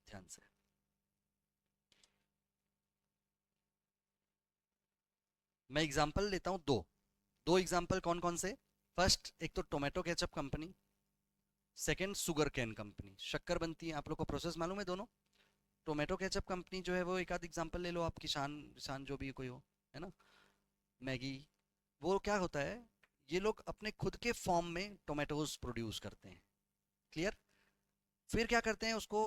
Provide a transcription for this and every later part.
ध्यान से। मैं एग्जांपल लेता हूँ दो। दो एग्जांपल कौन कौन से? फर्स्ट, एक तो tomato ketchup company, second sugar cane company. शक्कर बनती है, आप लोग को प्रोसेस मालूम है दोनों। टोमेटो केचप कंपनी जो है वो एक आध एग्जांपल ले लो आप, किसान किसान जो भी कोई हो, है ना। मैगी, वो क्या होता है, ये लोग अपने खुद के फॉर्म में टोमेटोज प्रोड्यूस करते हैं। क्लियर? फिर क्या करते हैं, उसको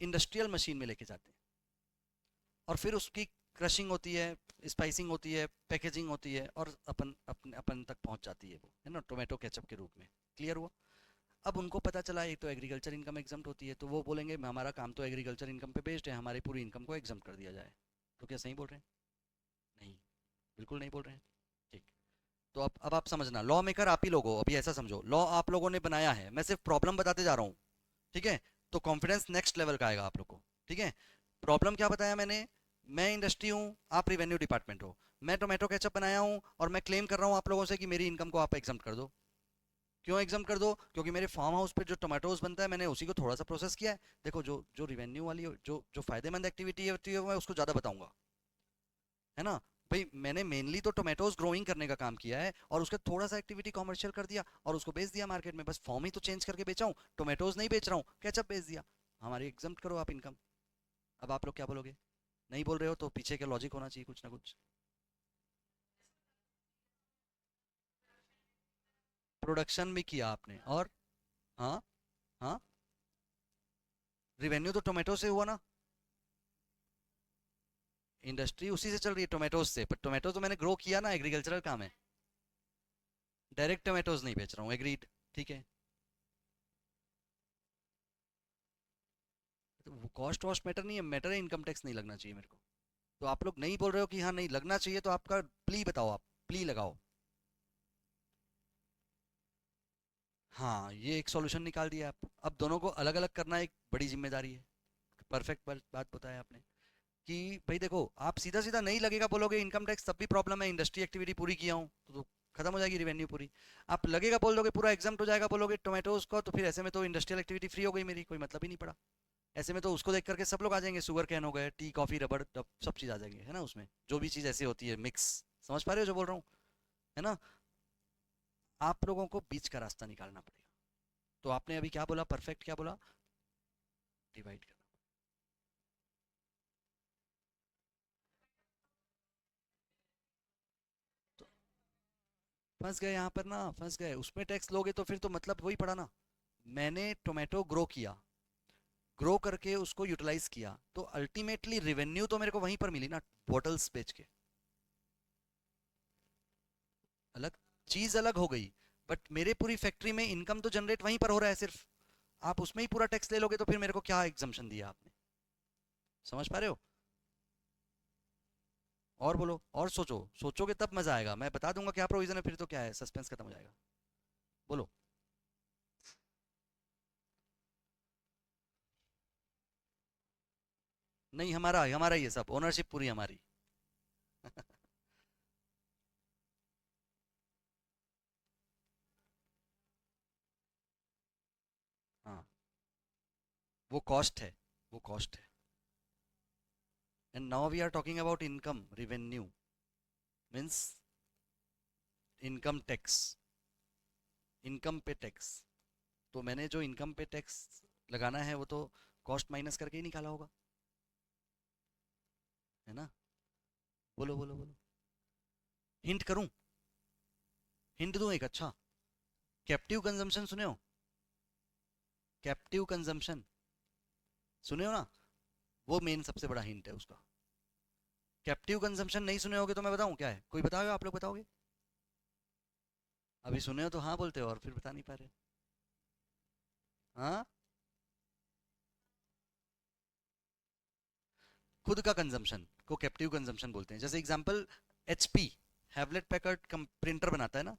इंडस्ट्रियल मशीन में लेके जाते हैं, और फिर उसकी क्रशिंग होती है, स्पाइसिंग होती है, पैकेजिंग होती है, और अपन अपने अपन तक पहुंच जाती है वो, है ना, टोमेटो केचप के रूप में। क्लियर हुआ? अब उनको पता चला एक तो एग्रीकल्चर इनकम एग्जम्प्ट होती है, तो वो बोलेंगे हमारा काम तो एग्रीकल्चर इनकम पे बेस्ड है, हमारी पूरी इनकम को एग्जम्प्ट कर दिया जाए। तो क्या सही बोल रहे हैं? नहीं, बिल्कुल नहीं बोल रहे हैं। ठीक। तो अब आप समझना, लॉ मेकर आप ही लोग हो। अभी ऐसा समझो, लॉ आप लोगों ने बनाया है, मैं सिर्फ प्रॉब्लम बताते जा रहा हूँ। ठीक है? तो कॉन्फिडेंस नेक्स्ट लेवल का आएगा आप लोग को। ठीक है? प्रॉब्लम क्या बताया मैंने? मैं इंडस्ट्री हूँ, आप रिवेन्यू डिपार्टमेंट हो। मैं टोमेटो केचप बनाया हूँ और मैं क्लेम कर रहा हूँ आप लोगों से कि मेरी इनकम को आप एग्जाम कर दो। क्यों एग्जाम कर दो? क्योंकि मेरे फार्म हाउस पे जो टोमेटोज बनता है, मैंने उसी को थोड़ा सा प्रोसेस किया है। देखो, जो जो रिवेन्यू वाली जो जो फायदेमंद एक्टिविटी होती है, वो मैं उसको ज़्यादा बताऊंगा, है ना। भाई मैंने मेनली तो टोमेटोज ग्रोइंग करने का काम किया है, और उसका थोड़ा सा एक्टिविटी कॉमर्शियल कर दिया और उसको बेच दिया मार्केट में, बस फॉर्म ही तो चेंज करके बेचा हूँ, टोमेटोज नहीं बेच रहा हूँ, केचप बेच दिया। हमारी एग्जाम करो आप इनकम। अब आप लोग क्या बोलोगे? नहीं बोल रहे हो तो पीछे का लॉजिक होना चाहिए कुछ ना कुछ। प्रोडक्शन भी किया आपने, और हाँ, हाँ, रिवेन्यू तो टोमेटो से हुआ ना। इंडस्ट्री उसी से चल रही है, टोमेटोज से, पर टोमेटो तो मैंने ग्रो किया ना, एग्रीकल्चरल काम है। डायरेक्ट टोमेटोज नहीं बेच रहा हूँ, एग्रीड। ठीक है? तो कॉस्ट वॉस्ट मैटर नहीं है, मैटर है इनकम टैक्स नहीं लगना चाहिए मेरे को। तो आप लोग नहीं बोल रहे हो कि हाँ नहीं लगना चाहिए, तो आपका प्ली बताओ, आप प्ली लगाओ। हाँ, ये एक सॉल्यूशन निकाल दिया आप। अब दोनों को अलग अलग करना एक बड़ी जिम्मेदारी है। परफेक्ट बात बताया आपने कि भाई देखो, आप सीधा सीधा नहीं लगेगा बोलोगे इनकम टैक्स, तब भी प्रॉब्लम है, इंडस्ट्री एक्टिविटी पूरी किया हूँ तो खत्म हो जाएगी रिवेन्यू पूरी। आप लगेगा बोल दोगे पूरा एग्जाम हो जाएगा बोलोगे टोमेटोज को, तो फिर ऐसे में तो इंडस्ट्रियल एक्टिविटी फ्री हो गई मेरी, कोई मतलब ही नहीं पड़ा। ऐसे में तो उसको देख करके सब लोग आ जाएंगे, शुगर कैन हो गए, टी कॉफी रबड़ सब चीज़ आ जाएंगे, है ना, उसमें जो भी चीज़ ऐसी होती है मिक्स। समझ पा रहे हो जो बोल रहा हूँ, है ना। आप लोगों को बीच का रास्ता निकालना पड़ेगा। तो आपने अभी क्या बोला, परफेक्ट क्या बोला? डिवाइड करना। तो फंस गए यहाँ पर ना, फंस गए, उसमें टैक्स लोगे तो फिर तो मतलब वही पड़ा ना। मैंने टोमेटो ग्रो किया, ग्रो करके उसको यूटिलाइज किया, तो अल्टीमेटली रिवेन्यू तो मेरे को वहीं पर मिली ना, बॉटल्स बेच के। अलग चीज अलग हो गई, बट मेरे पूरी फैक्ट्री में इनकम तो जनरेट वहीं पर हो रहा है सिर्फ। आप उसमें ही पूरा टैक्स ले लोगे तो फिर मेरे को क्या एग्जम्पशन दिया आपने? समझ पा रहे हो? और बोलो, और सोचो, सोचोगे तब मजा आएगा, मैं बता दूंगा क्या प्रोविजन है, फिर तो क्या है, सस्पेंस खत्म हो जाएगा। बोलो। नहीं, हमारा हमारा ही है सब, ओनरशिप पूरी हमारी। हाँ, वो कॉस्ट है, वो कॉस्ट है। And now we are talking about income revenue, means income tax, income pay tax. तो मैंने जो इनकम पे टैक्स लगाना है वो तो कॉस्ट माइनस करके ही निकाला होगा, है ना। बोलो बोलो बोलो। हिंट करूं? हिंट दूं एक अच्छा? कैप्टिव कंजम्पशन सुने हो? कैप्टिव कंजम्पशन सुने हो ना? वो मेन सबसे बड़ा हिंट है उसका। कैप्टिव कंजम्पशन नहीं सुने होगे तो मैं बताऊं क्या है, कोई बताओगे, आप लोग बताओगे? अभी सुने हो तो हाँ बोलते हो, और फिर बता नहीं पा रहे। हाँ, खुद का कंजम्पशन को कैप्टिव कंजम्पशन बोलते हैं। जैसे example, HP, Hewlett Packard printer बनाता है ना,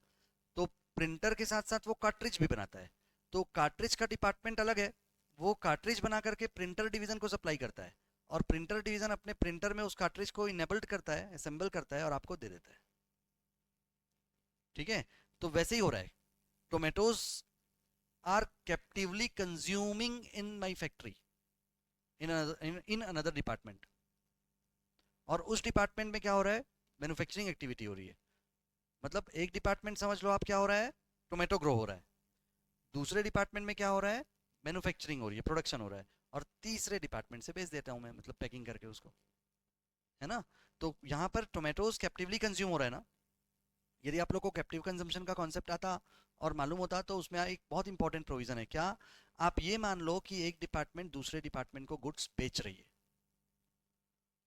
तो प्रिंटर के साथ साथ वो कार्ट्रिज भी बनाता है। तो कार्ट्रिज का डिपार्टमेंट अलग है, वो कार्ट्रिज बना करके प्रिंटर डिवीजन को सप्लाई करता है, और प्रिंटर डिवीजन अपने प्रिंटर में उस कार्ट्रिज को इनेबल्ड करता है, असेंबल करता है, और आपको दे देता है। ठीक है? तो वैसे ही हो रहा है, tomatoes are captively consuming in my factory. In another department, और उस डिपार्टमेंट में क्या हो रहा है, मैन्युफैक्चरिंग एक्टिविटी हो रही है। मतलब एक डिपार्टमेंट समझ लो आप क्या हो रहा है, टोमेटो ग्रो हो रहा है, दूसरे डिपार्टमेंट में क्या हो रहा है, मैन्युफैक्चरिंग हो रही है, प्रोडक्शन हो रहा है, और तीसरे डिपार्टमेंट से बेच देता हूँ मैं, मतलब पैकिंग करके उसको, है ना। तो यहाँ पर टोमेटोज कैप्टिवली कंज्यूम हो रहा है ना। यदि आप लोग को कैप्टिव कंजम्पशन का कॉन्सेप्ट आता और मालूम होता तो उसमें एक बहुत इंपॉर्टेंट प्रोविजन है क्या, आप ये मान लो कि एक डिपार्टमेंट दूसरे डिपार्टमेंट को गुड्स बेच रही है,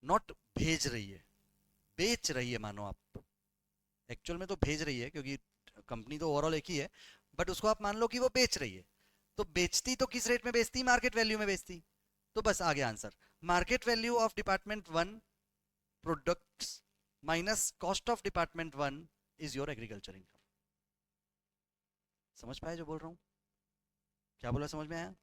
नॉट भेज रही है, बेच रही है मानो आप, एक्चुअल में तो भेज रही है क्योंकि कंपनी तो ओवरऑल एक ही है, बट उसको आप मान लो कि वो बेच रही है। तो बेचती तो किस रेट में बेचती, मार्केट वैल्यू में बेचती। तो बस आ गया answer, market value of department one products minus cost of department one is your agriculture income. समझ पाए जो बोल रहा हूँ, क्या बोला, समझ में आया।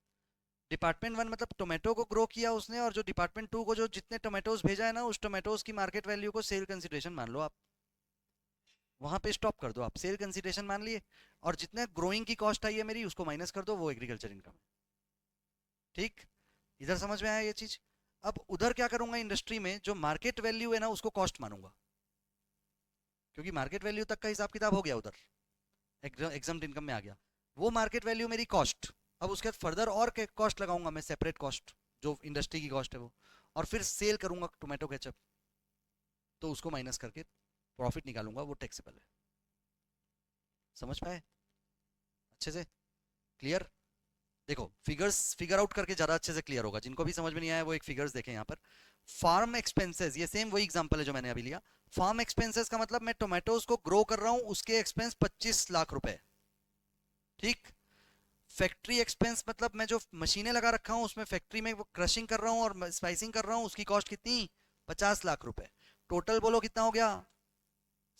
डिपार्टमेंट वन मतलब टोमेटो को ग्रो किया उसने, और जो डिपार्टमेंट टू को जो जितने टोमेटोज भेजा है ना, उस टोमेटोज की मार्केट वैल्यू को सेल कंसिडरेशन मान लो आप, वहां पे स्टॉप कर दो आप, सेल कंसिडरेशन मान लिए, और जितने ग्रोइंग की कॉस्ट आई है मेरी उसको माइनस कर दो, वो एग्रीकल्चर इनकम है। ठीक, इधर समझ में आया ये चीज। अब उधर क्या करूंगा, इंडस्ट्री में जो मार्केट वैल्यू है ना उसको कॉस्ट मानूंगा, क्योंकि मार्केट वैल्यू तक का हिसाब किताब हो गया उधर, एग्जाम इनकम में आ गया, वो मार्केट वैल्यू मेरी कॉस्ट। अब उसके बाद फर्दर और कॉस्ट लगाऊंगा मैं, सेपरेट कॉस्ट जो इंडस्ट्री की कॉस्ट है वो, और फिर सेल करूंगा टोमेटो केचप, तो उसको माइनस करके प्रॉफिट निकालूंगा, वो टैक्सेबल है। समझ पाए अच्छे से, क्लियर। देखो फिगर्स फिगर आउट करके ज्यादा अच्छे से क्लियर होगा, जिनको भी समझ में नहीं आया वो एक फिगर्स देखें यहाँ पर। फार्म एक्सपेंसेस, ये सेम वही एग्जांपल है जो मैंने अभी लिया। फार्म एक्सपेंसेस का मतलब मैं टोमेटोज को ग्रो कर रहा हूं, उसके एक्सपेंस 25 लाख रुपए, ठीक। फैक्ट्री एक्सपेंस मतलब मैं जो मशीनें लगा रखा हूं उसमें फैक्ट्री में क्रशिंग कर रहा हूं और स्पाइसिंग कर रहा हूं, उसकी कॉस्ट कितनी, 50 लाख रुपए। टोटल बोलो कितना हो गया,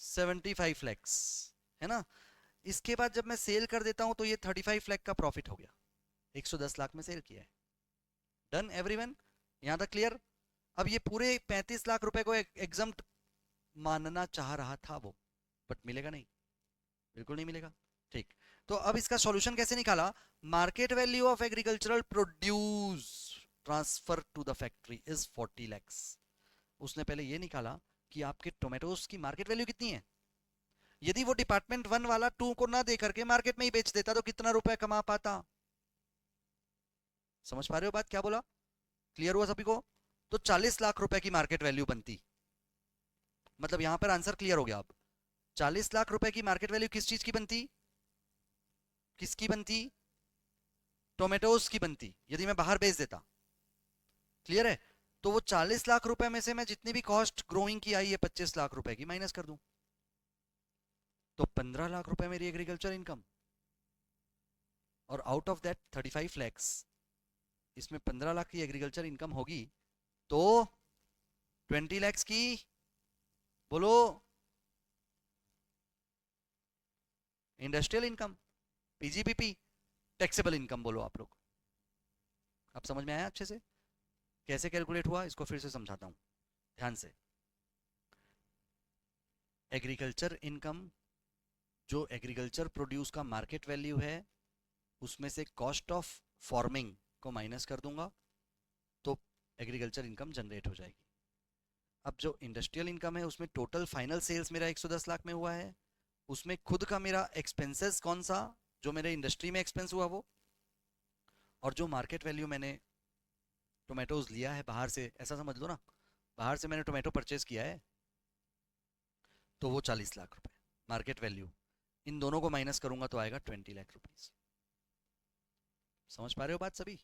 75 लैक्स, है ना। इसके बाद जब मैं सेल कर देता हूं तो ये 35 लाख का प्रॉफिट हो गया, 110 लाख में सेल किया है। डन एवरीवन, यहां तक क्लियर। अब ये पूरे 35 लाख रुपए को एग्जम्प्ट मानना चाह रहा था वो, बट मिलेगा नहीं, बिल्कुल नहीं मिलेगा। ठीक, तो अब इसका सॉल्यूशन कैसे निकाला, market value of agricultural produce transfer to the factory is 40 lakhs. उसने पहले ये निकाला कि आपके टोमेटोज की मार्केट वैल्यू कितनी है। यदि वो डिपार्टमेंट वन वाला टू को ना दे करके मार्केट में ही बेच देता तो कितना रुपए कमा पाता। समझ पा रहे हो बात, क्या बोला, क्लियर हुआ सभी को। तो 40 लाख रुपए की मार्केट वैल्यू बनती, मतलब यहां पर आंसर क्लियर हो गया। अब 40 लाख रुपए की मार्केट वैल्यू किस चीज की बनती, किसकी बनती, टोमेटोज की बनती, यदि मैं बाहर बेच देता। क्लियर है। तो वो 40 लाख रुपए में से मैं जितनी भी कॉस्ट ग्रोइंग की आई है 25 लाख रुपए की माइनस कर दूं, तो 15 लाख रुपए मेरी एग्रीकल्चर इनकम। और आउट ऑफ दैट 35 लैक्स, इसमें 15 लाख की एग्रीकल्चर इनकम होगी, तो 20 लैक्स की, बोलो, industrial income, PGBP, taxable income बोलो आप लोग। अब समझ में आया अच्छे से कैसे कैलकुलेट हुआ, इसको फिर से समझाता हूं ध्यान से। एग्रीकल्चर इनकम, जो एग्रीकल्चर प्रोड्यूस का मार्केट वैल्यू है, उसमें से कॉस्ट ऑफ फार्मिंग को माइनस कर दूंगा, तो एग्रीकल्चर इनकम जनरेट हो जाएगी। अब जो इंडस्ट्रियल इनकम है उसमें टोटल फाइनल सेल्स मेरा 110 लाख में हुआ है, उसमें खुद का मेरा एक्सपेंसेस कौन सा, जो मेरे इंडस्ट्री में एक्सपेंस हुआ वो, और जो मार्केट वैल्यू मैंने टोमेटोज लिया है बाहर से, ऐसा समझ लो ना, बाहर से मैंने टोमेटो परचेज किया है, तो वो 40 लाख रुपए मार्केट वैल्यू, इन दोनों को माइनस करूंगा तो आएगा 20 लाख रुपीज। समझ पा रहे हो बात सभी।